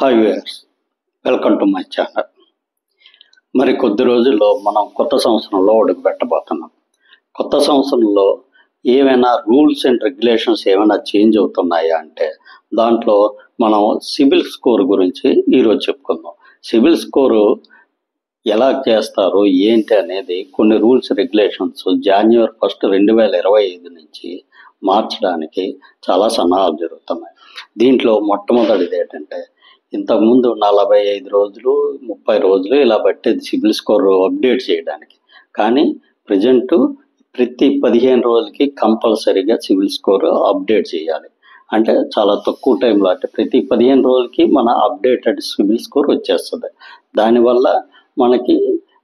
Hi viewers, welcome to my channel. మరి కొద్ది రోజుల్లో మనం కొత్త సంవత్సరంలో అడుగు పెట్టబోతున్నాం. కొత్త సంవత్సరంలో ఏమైనా రూల్స్ అండ్ రెగ్యులేషన్స్ ఏమైనా చేంజ్ అవుతున్నాయా అంటే దాంట్లో మనం సిబిల్ స్కోర్ గురించి ఈరోజు చెప్పుకుందాం. సిబిల్ స్కోరు ఎలా చేస్తారు ఏంటి అనేది కొన్ని రూల్స్ రెగ్యులేషన్స్ January 1, 2025 నుంచి మార్చడానికి చాలా సన్నాహాలు జరుగుతున్నాయి. దీంట్లో మొట్టమొదటిది ఏంటంటే, ఇంతకుముందు 45 రోజులు 30 రోజులు ఇలా పట్టేది సిబిల్ స్కోర్ అప్డేట్ చేయడానికి. కానీ ప్రజెంట్ ప్రతి 15 రోజులకి కంపల్సరీగా సిబిల్ స్కోర్ అప్డేట్ చేయాలి. అంటే చాలా తక్కువ టైంలో, అంటే ప్రతి 15 రోజులకి మన అప్డేటెడ్ సిబిల్ స్కోర్ వచ్చేస్తుంది. దానివల్ల మనకి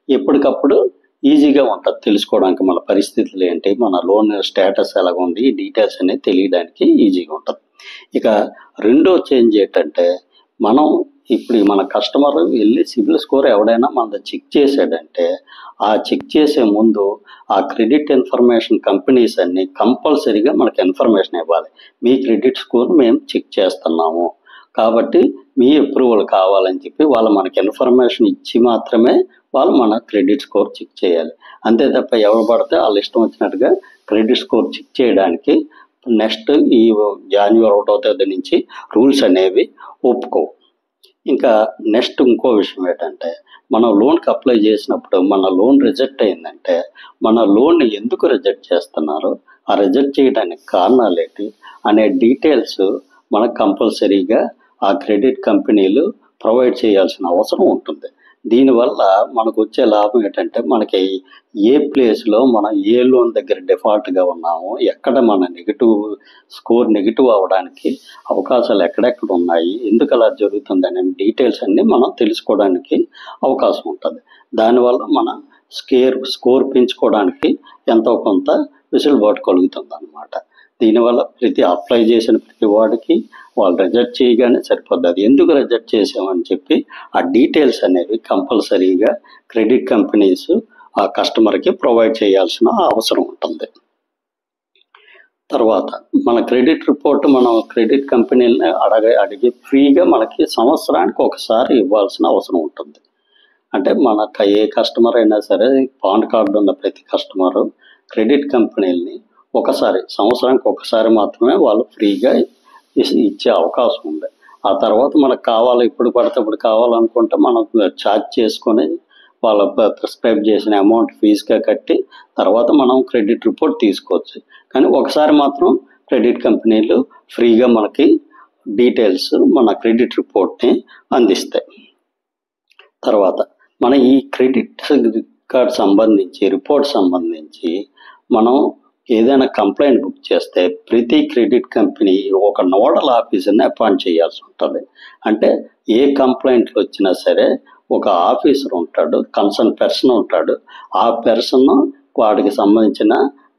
ఎప్పటికప్పుడు ఈజీగా ఉంటుంది తెలుసుకోవడానికి మన పరిస్థితులు ఏంటి, మన లోన్ స్టేటస్ ఎలాగ ఉంది, ఈ డీటెయిల్స్ అనేది తెలియడానికి ఈజీగా ఉంటుంది. ఇక రెండో చేంజ్ ఏంటంటే, మనం ఇప్పుడు మన కస్టమర్ వెళ్ళి సిబిల్ స్కోర్ ఎవడైనా మనది చెక్ చేసాడంటే ఆ చెక్ చేసే ముందు ఆ క్రెడిట్ ఇన్ఫర్మేషన్ కంపెనీస్ అన్ని కంపల్సరీగా మనకి ఇన్ఫర్మేషన్ ఇవ్వాలి. మీ క్రెడిట్ స్కోర్ మేము చెక్ చేస్తున్నాము కాబట్టి మీ అప్రూవల్ కావాలని చెప్పి వాళ్ళు మనకి ఇన్ఫర్మేషన్ ఇచ్చి మాత్రమే వాళ్ళు మన క్రెడిట్ స్కోర్ చెక్ చేయాలి. అంతే తప్ప ఎవరు పడితే వాళ్ళు ఇష్టం వచ్చినట్టుగా క్రెడిట్ స్కోర్ చెక్ చేయడానికి నెక్స్ట్ ఈ January 1వ తేదీ నుంచి రూల్స్ అనేవి ఒప్పుకోవు. ఇంకా నెక్స్ట్ ఇంకో విషయం ఏంటంటే, మనం లోన్కి అప్లై చేసినప్పుడు మన లోన్ రిజెక్ట్ అయిందంటే మన లోన్ ఎందుకు రిజెక్ట్ చేస్తున్నారు, ఆ రిజెక్ట్ చేయడానికి కారణాలు ఏంటి అనే డీటెయిల్స్ మనకు కంపల్సరీగా ఆ క్రెడిట్ కంపెనీలు ప్రొవైడ్ చేయాల్సిన అవసరం ఉంటుంది. దీనివల్ల మనకు వచ్చే లాభం ఏంటంటే, మనకి ఏ ప్లేస్లో మనం ఏ లోన్ దగ్గర డిఫాల్ట్గా ఉన్నామో, ఎక్కడ మన స్కోర్ నెగిటివ్ అవ్వడానికి అవకాశాలు ఎక్కడెక్కడ ఉన్నాయి, ఎందుకు అలా జరుగుతుంది అనే డీటెయిల్స్ అన్నీ మనం తెలుసుకోవడానికి అవకాశం ఉంటుంది. దానివల్ల మన స్కోర్ పెంచుకోవడానికి ఎంతో కొంత వెసులుబాటు కలుగుతుంది అన్నమాట. దీనివల్ల ప్రతి అప్లై చేసిన ప్రతి వాడికి వాళ్ళు రిజెక్ట్ చేయగానే సరిపోద్ది. అది ఎందుకు రిజెక్ట్ చేసామని చెప్పి ఆ డీటెయిల్స్ అనేవి కంపల్సరీగా క్రెడిట్ కంపెనీస్ ఆ కస్టమర్కి ప్రొవైడ్ చేయాల్సిన అవసరం ఉంటుంది. తర్వాత మన క్రెడిట్ రిపోర్ట్ మనం క్రెడిట్ కంపెనీలని అడిగి ఫ్రీగా మనకి సంవత్సరానికి ఒకసారి ఇవ్వాల్సిన అవసరం ఉంటుంది. అంటే మన ఏ కస్టమర్ అయినా సరే, పాన్ కార్డు ఉన్న ప్రతి కస్టమరు క్రెడిట్ కంపెనీలని సంవత్సరానికి ఒకసారి మాత్రమే వాళ్ళు ఫ్రీగా ఇచ్చే అవకాశం ఉంది. ఆ తర్వాత మనకు కావాలి, ఇప్పుడు పడితే ఇప్పుడు కావాలనుకుంటే మనం ఛార్జ్ చేసుకొని వాళ్ళ ప్రిస్క్రైబ్ చేసిన అమౌంట్ ఫీజుగా కట్టి తర్వాత మనం క్రెడిట్ రిపోర్ట్ తీసుకోవచ్చు. కానీ ఒకసారి మాత్రం క్రెడిట్ కంపెనీలు ఫ్రీగా మనకి డీటెయిల్స్ మన క్రెడిట్ రిపోర్ట్ని అందిస్తాయి. తర్వాత మన ఈ క్రెడిట్ కార్డ్ సంబంధించి రిపోర్ట్ సంబంధించి మనం ఏదైనా కంప్లైంట్ బుక్ చేస్తే ప్రతి క్రెడిట్ కంపెనీ ఒక నోడల్ ఆఫీసర్ని అపాయింట్ చేయాల్సి ఉంటుంది. అంటే ఏ కంప్లైంట్లు వచ్చినా సరే ఒక ఆఫీసర్ ఉంటాడు, కన్సర్న్ పర్సన్ ఉంటాడు. ఆ పర్సన్ వాడికి సంబంధించిన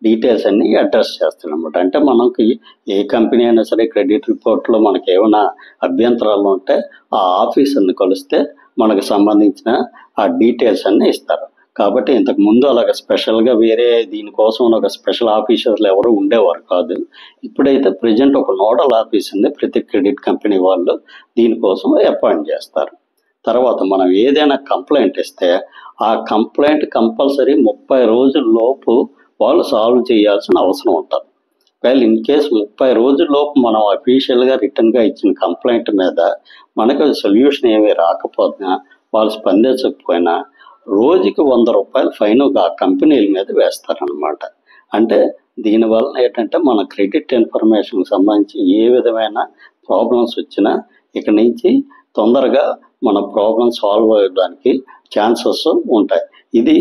డీటెయిల్స్ అన్ని అడ్రస్ చేస్తాడు అనమాట. అంటే మనకి ఏ కంపెనీ అయినా సరే క్రెడిట్ రిపోర్ట్లో మనకి ఏమైనా అభ్యంతరాలు ఉంటే ఆ ఆఫీసర్ని కలిస్తే మనకు సంబంధించిన ఆ డీటెయిల్స్ అన్నీ ఇస్తారు. కాబట్టి ఇంతకు ముందు అలాగ స్పెషల్గా వేరే దీనికోసం ఒక స్పెషల్ ఆఫీసర్లు ఎవరు ఉండేవారు కాదు. ఇప్పుడైతే ప్రజెంట్ ఒక నోడల్ ఆఫీసర్ని ప్రతి క్రెడిట్ కంపెనీ వాళ్ళు దీనికోసం అపాయింట్ చేస్తారు. తర్వాత మనం ఏదైనా కంప్లైంట్ ఇస్తే ఆ కంప్లైంట్ కంపల్సరీ 30 రోజుల లోపు వాళ్ళు సాల్వ్ చేయాల్సిన అవసరం ఉంటుంది. ఒకవేళ ఇన్ కేసు 30 రోజుల లోపు మనం అఫీషియల్గా రిటర్న్గా ఇచ్చిన కంప్లైంట్ మీద మనకు సొల్యూషన్ ఏమీ రాకపోయినా, వాళ్ళు స్పందించకపోయినా రోజుకి ₹100 ఫైన్ ఆ కంపెనీల మీద వేస్తారనమాట. అంటే దీనివల్ల ఏంటంటే మన క్రెడిట్ ఇన్ఫర్మేషన్కి సంబంధించి ఏ విధమైన ప్రాబ్లమ్స్ వచ్చినా ఇక నుంచి తొందరగా మన ప్రాబ్లమ్ సాల్వ్ అవ్వడానికి ఛాన్సెస్ ఉంటాయి. ఇది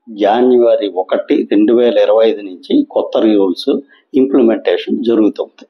January 1, 2025 నుంచి కొత్త రూల్స్ ఇంప్లిమెంటేషన్ జరుగుతుంది.